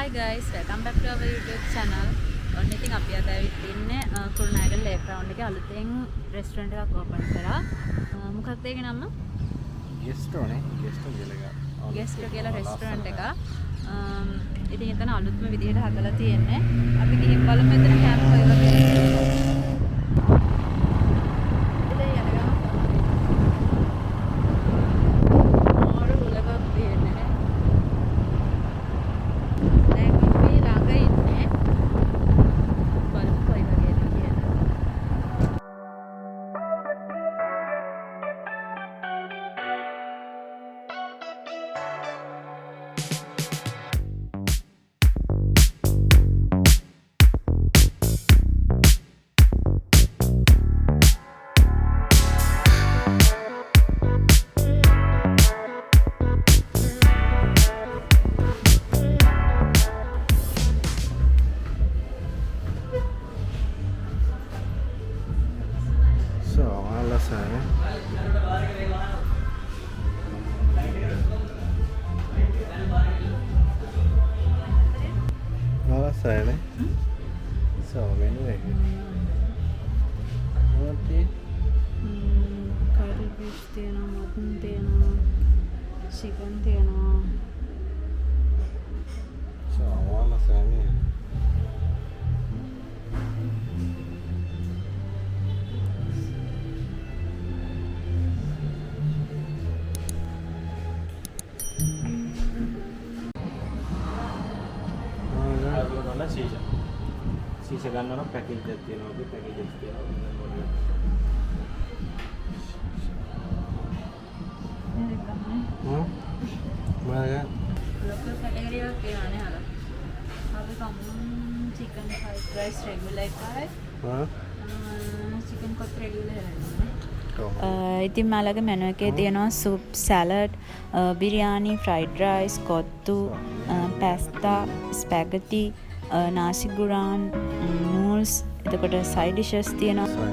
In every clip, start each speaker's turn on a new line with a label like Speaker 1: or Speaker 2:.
Speaker 1: Hi guys, welcome back to our YouTube channel. ඔන්න ඉතින් අපි අද ඇවිත් ඉන්නේ කුරුණෑගල ලේක් ග්‍රවුන්ඩ් එකේ අලුතෙන් රෙස්ටුරන්ට් එකක් ඕපන් කරා. මොකක්ද ඒකේ නම?
Speaker 2: ගෙස්ට්‍රෝ
Speaker 1: කියලා රෙස්ටුරන්ට් එක. ඉතින් එතන අලුත්ම විදිහට හදලා තියෙන්නේ. අපි ගිහින් බලමු එතන කැම්ප් එක වගේ.
Speaker 2: Sana. So menu है
Speaker 1: curry fish තියෙනවා mutton තියෙනවා chicken තියෙනවා
Speaker 2: so wala sana शीशा गन्ना पैकेज देते हैं अभी पैकेज देते हैं माया
Speaker 1: लोकल कैटेगरी का क्या आने वाला अभी common chicken fried rice regular का है
Speaker 2: हां
Speaker 1: चिकन कोट रेगुलर है ඉතින් මාළගේ මෙනු එකේ තියෙනවා soup salad biryani fried rice kottu pasta spaghetti nasi goreng noodles එතකොට සයිඩ් ඩිෂස් තියෙනවා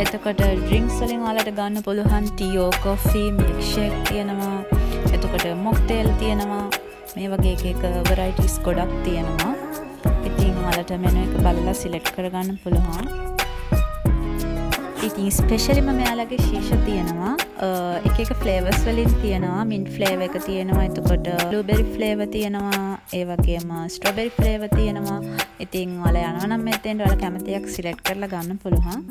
Speaker 1: එතකොට ඩ්‍රින්ක්ස් වලින් ඔයාලට ගන්න පුළුවන් ටී කොෆි මිල්ක් ෂේක් තියෙනවා එතකොට මොක්ටේල් තියෙනවා මේ වගේ එක වෙරයිටිස් ගොඩක් තියෙනවා ඉතින් ඔයාලට මෙනු එක බලලා සිලෙක්ට් කරගන්න පුළුවන් ඉතින් ස්පෙෂලිම මෙයාලගේ ශීෂ තියෙනවා එක එක ෆ්ලේවර්ස් වලින් තියෙනවා මින්ට් ෆ්ලේවර් එක තියෙනවා එතකොට බ්ලූබෙරි ෆ්ලේවර් තියෙනවා ඒ වගේම ස්ට්‍රොබෙරි ෆ්ලේවර් තියෙනවා ඉතින් ඔයාලා යනවා නම් මෙතෙන්ට ඔයාලා කැමති එකක් සිලෙක්ට් කරලා ගන්න පුළුවන්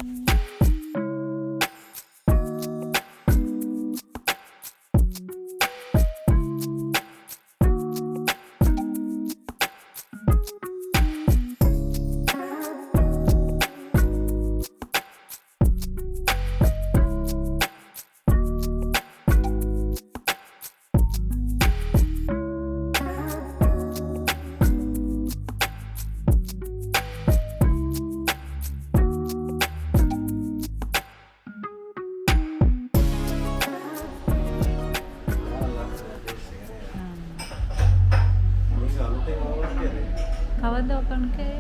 Speaker 1: කවද්ද ඕපන් කරේ?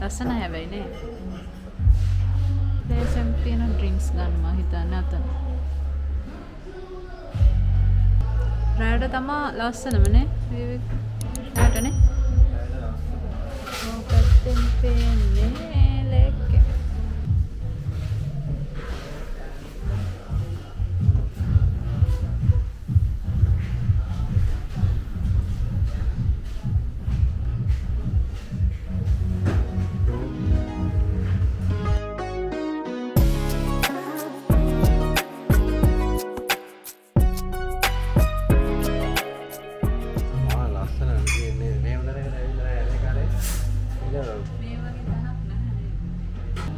Speaker 1: ලස්සන හැබැයි නේ. දේශම් තියෙන ඩ්‍රින්ක්ස් ගන්නවා හිතන්න අතන. රාඩ තමා ලස්සනම නේ. රාඩනේ. මොකක්ද පේන්නේ ලේක්.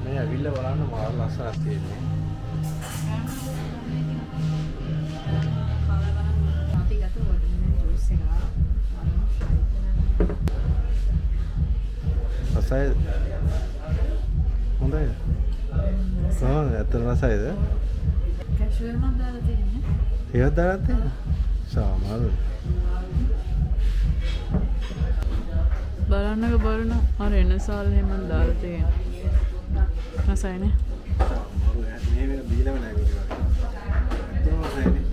Speaker 2: मैं अविल्ला බලන්න මාර ලස්සනක් තියෙන්නේ.
Speaker 1: අපි ගත්ත වොටර්මෙලන් ජූස් එක.
Speaker 2: රසයි හොඳයි. ඇත්තටම රසයිද?
Speaker 1: කැෂුවල් මන් දාලා තියෙන්නේ.
Speaker 2: ඒවත් දාලා තියෙනවා. සාමාරු.
Speaker 3: බලන්නක බලන අර එන සාල් එහෙම දාලා තියෙනවා. රසයිනේ.
Speaker 2: සාමාරු මේ වෙන බීලම නැහැ මේක. ඇත්තම රසයිනේ.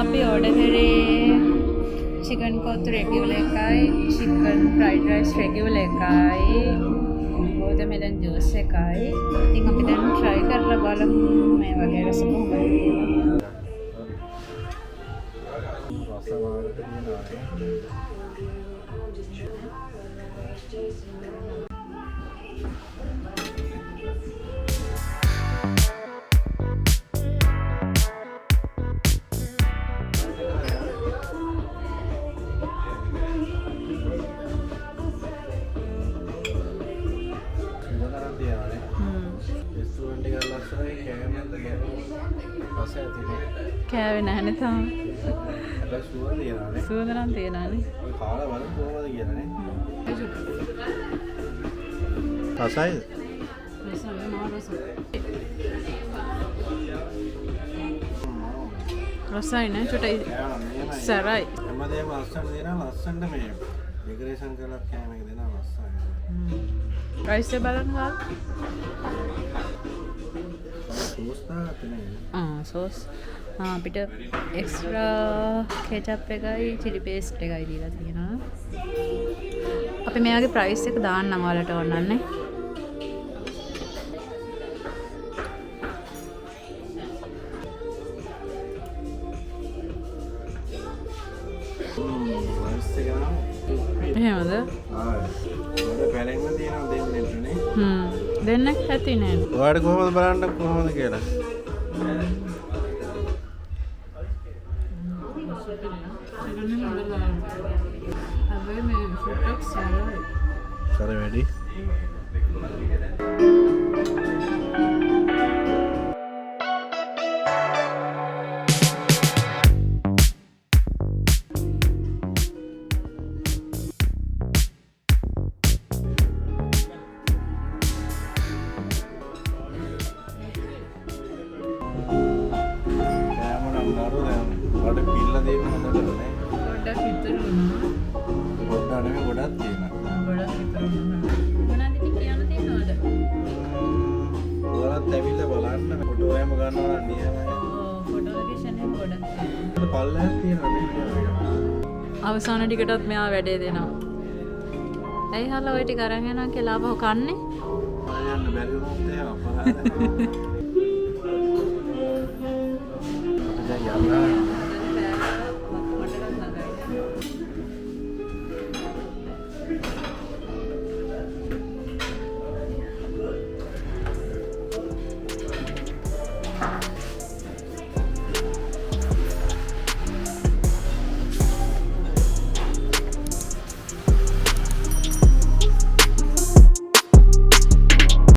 Speaker 1: අපි ඕඩර් කරේ චිකන් කොත්තු රෙගියුලර් එකයි, චිකන් ෆ්‍රයිඩ් රයිස් රෙගියුලර් එකයි, වෝටර්මෙලන් ජූස් එකයි. ඉතින් අපි දැන් try කරලා බලමු මේ වගේ රස කොහොමද කියලා.
Speaker 2: රසමාවට තියෙනවා.
Speaker 3: කෑවේ නැහැනේ තාම.
Speaker 2: සුවඳ
Speaker 3: සුවඳ නම් තියෙනවානේ.
Speaker 2: කාලා බලමු කොහොමද කියලා නේ. රසයිද?
Speaker 3: රසයි නේ චුටයි සරයි.
Speaker 2: හැමදේම ලස්සන දෙනවා ලස්සනට මේ ඩෙකරේෂන් කරලා කෑම එක දෙනවා ලස්සනයි.
Speaker 3: රයිස් එක බලන්න ගාල්.
Speaker 2: සෝස් තාත් නේ.
Speaker 3: සෝස්.
Speaker 1: අපිට එක්ස්ට්‍රා කෙචප් එකයි චිලි පේස්ට් එකයි දීලා තියෙනවා.
Speaker 3: අපි මෙයාගේ ප්‍රයිස් එක දාන්නම් ඔයාලට ඕනන්නේ. එහෙමද?
Speaker 2: පැලෙන්න තියෙනවා දෙන්නෙත් නේ.
Speaker 3: දෙන්නෙක් ඇති නේද?
Speaker 2: ඔයාලට කොහොමද බලන්න කොහොමද කියලා.
Speaker 3: හැබැයි මේ ෆොටොක් සරයි.
Speaker 2: සර වැඩි. වඩ පිල්ල දෙක හොඳට නේ.
Speaker 3: පොඩ්ඩක් හිතනවා.
Speaker 2: පොඩ්ඩක් නෙමෙයි ගොඩක් තියෙනවා.
Speaker 3: ගොඩක් හිතනවා.
Speaker 1: මොනවද ඉතින් කියන්න තියෙනවද?
Speaker 2: ඔයාලත් ඇවිල්ලා බලන්න ෆොටෝ එහෙම ගන්නවා නම් නියමයි.
Speaker 1: ෆොටෝ ලොකේෂන් එක ගොඩක් තියෙනවා.
Speaker 2: පල්ලයක් තියෙනවා නේ.
Speaker 3: අවසාන ටිකටත් මෙයා වැඩේ දෙනවා. ඇයි හලා ඔය ටික අරන් යනවා කියලා ආපහු කන්නේ?
Speaker 2: යන්න බැරි වුණොත් එහෙම අපරාධයි. දැන් යන්න